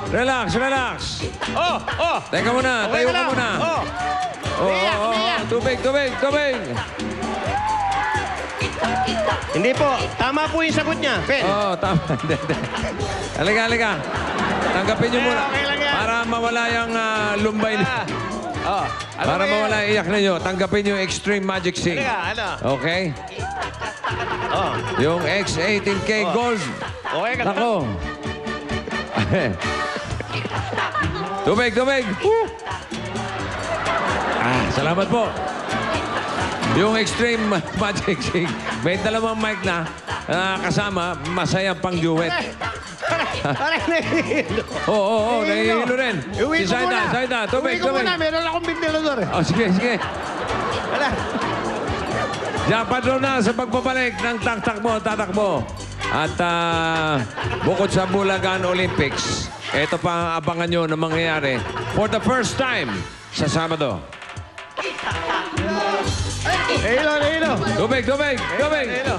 Relax, relax. Teka muna, tayo ka muna. Tubig, tubig, tubig. Hindi po. Tama po yung sagot niya. Pen. Tama. Halika, halika. Tanggapin niyo muna. Okay lang yan. Para mawala yung lumbay niyo. Para mawala yung iyak ninyo, tanggapin niyo yung Extreme Magic Sing. Halika, Okay? Yung X18K Gold. Okay ka. Ako. Tubig, tubig. Salamat po. Yung Extreme Magic Sing, may dalawang mic na kasama, masayang pang duet. Parang nahihilo. Oo, nahihilo rin. Uwi ko muna. Saida, tubig, Uwi ko tubig. muna. Meron akong ventilador. Sige, sige. Wala. Diyan, padrón na sa pagbabalik ng tatakbo. At bukod sa Bulacan Olympics, ito pa ang abangan nyo na mangyayari for the first time sa Sabado. Nahihilo, nahihilo. Tubig, tubig, tubig. Nahihilo.